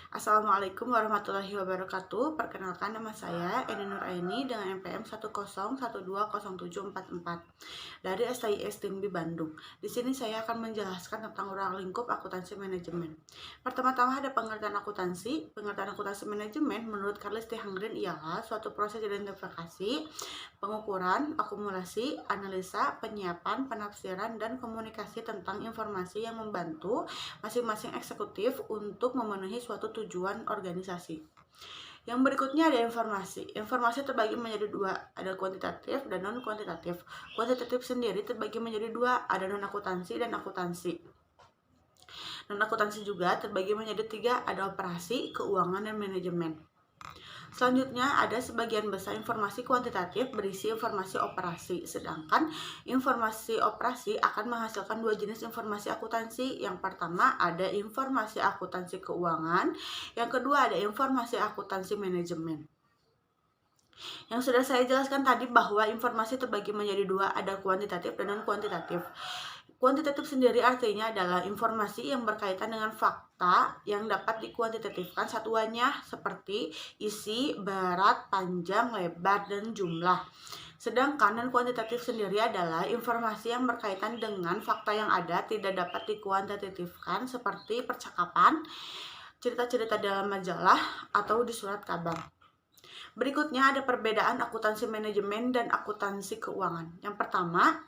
Assalamualaikum warahmatullahi wabarakatuh. Perkenalkan, nama saya Eni Nuraini dengan NPM 101207444 dari STIS Tinggi Bandung. Di sini saya akan menjelaskan tentang ruang lingkup akuntansi manajemen. Pertama-tama ada pengertian akuntansi. Pengertian akuntansi manajemen menurut Carles T. Hangren ialah suatu proses identifikasi, pengukuran, akumulasi, analisa, penyiapan, penafsiran, dan komunikasi tentang informasi yang membantu masing-masing eksekutif untuk memenuhi suatu tujuan organisasi. Yang berikutnya ada informasi. Informasi terbagi menjadi dua, ada kuantitatif dan non-kuantitatif. Kuantitatif sendiri terbagi menjadi dua, ada non-akuntansi dan akuntansi. Non-akuntansi juga terbagi menjadi tiga, ada operasi, keuangan, dan manajemen. Selanjutnya ada sebagian besar informasi kuantitatif berisi informasi operasi, sedangkan informasi operasi akan menghasilkan dua jenis informasi akuntansi. Yang pertama ada informasi akuntansi keuangan, yang kedua ada informasi akuntansi manajemen. Yang sudah saya jelaskan tadi bahwa informasi terbagi menjadi dua, ada kuantitatif dan non-kuantitatif. Kuantitatif sendiri artinya adalah informasi yang berkaitan dengan fakta yang dapat dikuantitatifkan satuannya seperti isi, berat, panjang, lebar, dan jumlah. Sedangkan non-kuantitatif sendiri adalah informasi yang berkaitan dengan fakta yang ada tidak dapat dikuantitatifkan seperti percakapan, cerita-cerita dalam majalah, atau di surat kabar. Berikutnya ada perbedaan akuntansi manajemen dan akuntansi keuangan. Yang pertama,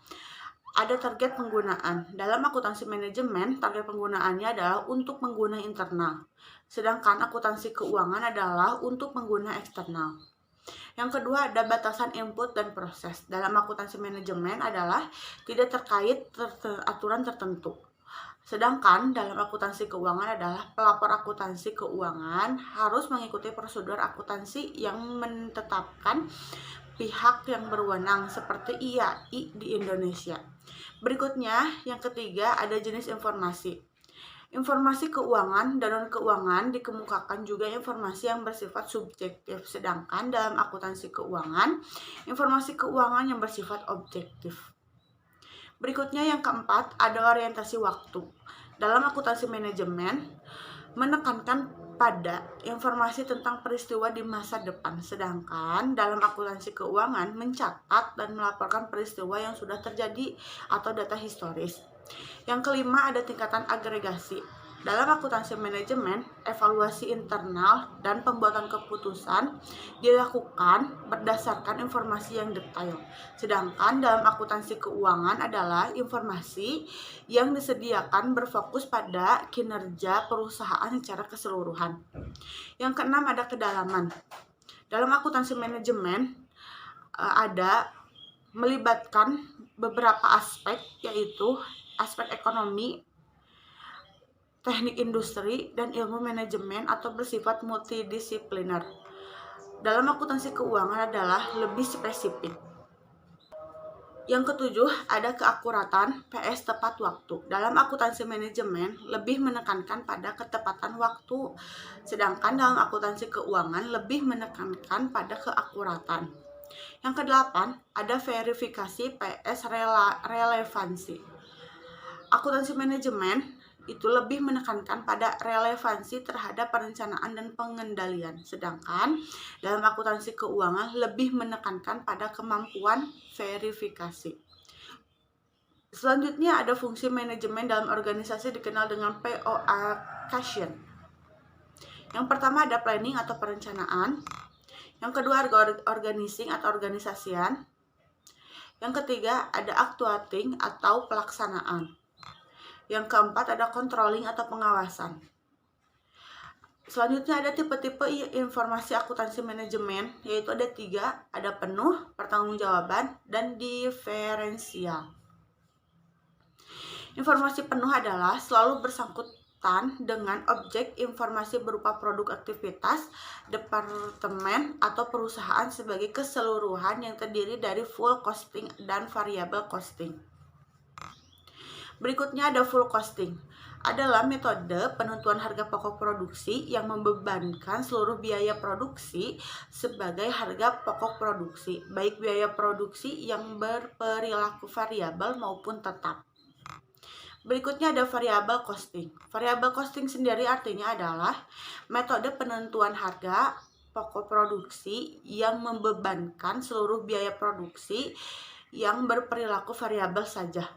ada target penggunaan. Dalam akuntansi manajemen, target penggunaannya adalah untuk pengguna internal. Sedangkan akuntansi keuangan adalah untuk pengguna eksternal. Yang kedua ada batasan input dan proses. Dalam akuntansi manajemen adalah tidak terkait aturan tertentu. Sedangkan dalam akuntansi keuangan adalah pelapor akuntansi keuangan harus mengikuti prosedur akuntansi yang menetapkan pihak yang berwenang seperti IAI di Indonesia. Berikutnya, yang ketiga ada jenis informasi. Informasi keuangan dan non-keuangan dikemukakan juga informasi yang bersifat subjektif, sedangkan dalam akuntansi keuangan, informasi keuangan yang bersifat objektif. Berikutnya yang keempat ada orientasi waktu. Dalam akuntansi manajemen menekankan pada informasi tentang peristiwa di masa depan, sedangkan dalam akuntansi keuangan mencatat dan melaporkan peristiwa yang sudah terjadi atau data historis. Yang kelima ada tingkatan agregasi. Dalam akuntansi manajemen, evaluasi internal dan pembuatan keputusan dilakukan berdasarkan informasi yang detail. Sedangkan dalam akuntansi keuangan adalah informasi yang disediakan berfokus pada kinerja perusahaan secara keseluruhan. Yang keenam ada kedalaman. Dalam akuntansi manajemen ada melibatkan beberapa aspek, yaitu aspek ekonomi, teknik industri, dan ilmu manajemen atau bersifat multidisipliner. Dalam akuntansi keuangan adalah lebih spesifik. Yang ketujuh ada keakuratan PS tepat waktu. Dalam akuntansi manajemen lebih menekankan pada ketepatan waktu, sedangkan dalam akuntansi keuangan lebih menekankan pada keakuratan. Yang kedelapan ada verifikasi PS relevansi. Akuntansi manajemen itu lebih menekankan pada relevansi terhadap perencanaan dan pengendalian, sedangkan dalam akuntansi keuangan lebih menekankan pada kemampuan verifikasi. Selanjutnya ada fungsi manajemen dalam organisasi dikenal dengan POA-cation. Yang pertama ada planning atau perencanaan. Yang kedua ada organizing atau organisasian. Yang ketiga ada actuating atau pelaksanaan. Yang keempat ada controlling atau pengawasan. Selanjutnya ada tipe-tipe informasi akuntansi manajemen, yaitu ada tiga, ada penuh, pertanggungjawaban, dan diferensial. Informasi penuh adalah selalu bersangkutan dengan objek informasi berupa produk aktivitas, departemen, atau perusahaan sebagai keseluruhan yang terdiri dari full costing dan variable costing. Berikutnya ada full costing. Adalah metode penentuan harga pokok produksi yang membebankan seluruh biaya produksi sebagai harga pokok produksi, baik biaya produksi yang berperilaku variabel maupun tetap. Berikutnya ada variabel costing. Variabel costing sendiri artinya adalah metode penentuan harga pokok produksi yang membebankan seluruh biaya produksi yang berperilaku variabel saja.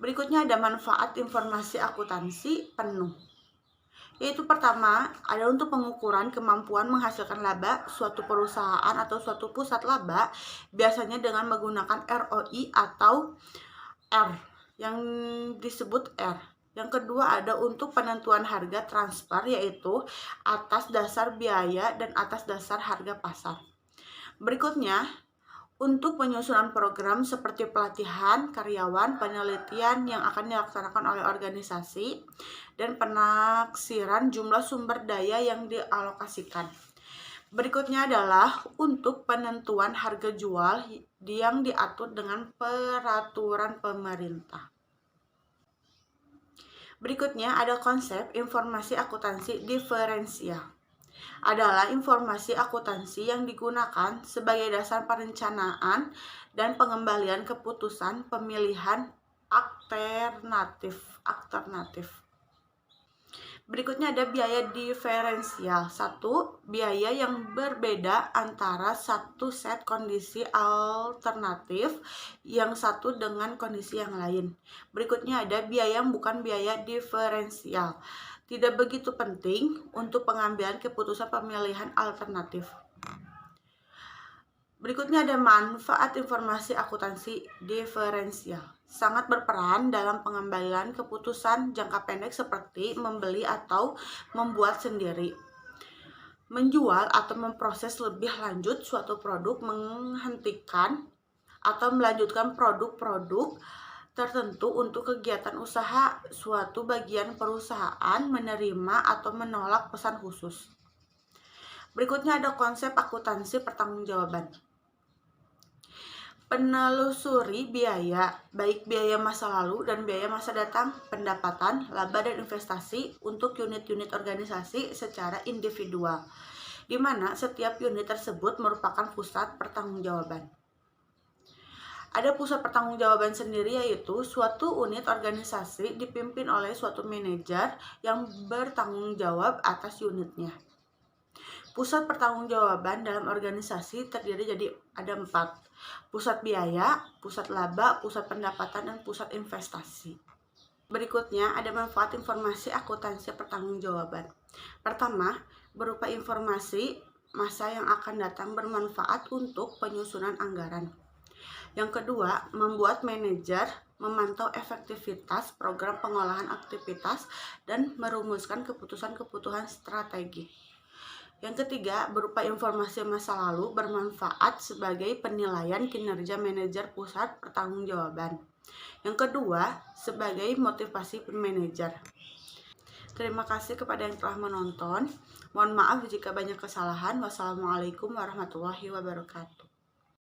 Berikutnya ada manfaat informasi akuntansi penuh. Yaitu pertama, ada untuk pengukuran kemampuan menghasilkan laba suatu perusahaan atau suatu pusat laba, biasanya dengan menggunakan ROI atau R, yang disebut R. Yang kedua ada untuk penentuan harga transfer, yaitu atas dasar biaya dan atas dasar harga pasar. Berikutnya, untuk penyusunan program seperti pelatihan karyawan, penelitian yang akan dilaksanakan oleh organisasi, dan penaksiran jumlah sumber daya yang dialokasikan. Berikutnya adalah untuk penentuan harga jual yang diatur dengan peraturan pemerintah. Berikutnya ada konsep informasi akuntansi diferensial. Adalah informasi akuntansi yang digunakan sebagai dasar perencanaan dan pengembalian keputusan pemilihan alternatif. Berikutnya ada biaya diferensial. Satu, biaya yang berbeda antara satu set kondisi alternatif yang satu dengan kondisi yang lain. Berikutnya ada biaya yang bukan biaya diferensial. Tidak begitu penting untuk pengambilan keputusan pemilihan alternatif. Berikutnya ada manfaat informasi akuntansi diferensial. Sangat berperan dalam pengambilan keputusan jangka pendek seperti membeli atau membuat sendiri, menjual atau memproses lebih lanjut suatu produk, menghentikan atau melanjutkan produk-produk tertentu untuk kegiatan usaha suatu bagian perusahaan, menerima atau menolak pesan khusus. Berikutnya ada konsep akuntansi pertanggungjawaban. Penelusuri biaya, baik biaya masa lalu dan biaya masa datang, pendapatan, laba dan investasi untuk unit-unit organisasi secara individual, di mana setiap unit tersebut merupakan pusat pertanggungjawaban. Ada pusat pertanggungjawaban sendiri, yaitu suatu unit organisasi dipimpin oleh suatu manajer yang bertanggung jawab atas unitnya. Pusat pertanggungjawaban dalam organisasi terdiri jadi ada 4. Pusat biaya, pusat laba, pusat pendapatan, dan pusat investasi. Berikutnya ada manfaat informasi akuntansi pertanggungjawaban. Pertama, berupa informasi masa yang akan datang bermanfaat untuk penyusunan anggaran. Yang kedua, membuat manajer memantau efektivitas program pengolahan aktivitas dan merumuskan keputusan-keputusan strategi. Yang ketiga, berupa informasi masa lalu bermanfaat sebagai penilaian kinerja manajer pusat pertanggungjawaban. Yang kedua, sebagai motivasi manajer. Terima kasih kepada yang telah menonton. Mohon maaf jika banyak kesalahan. Wassalamualaikum warahmatullahi wabarakatuh.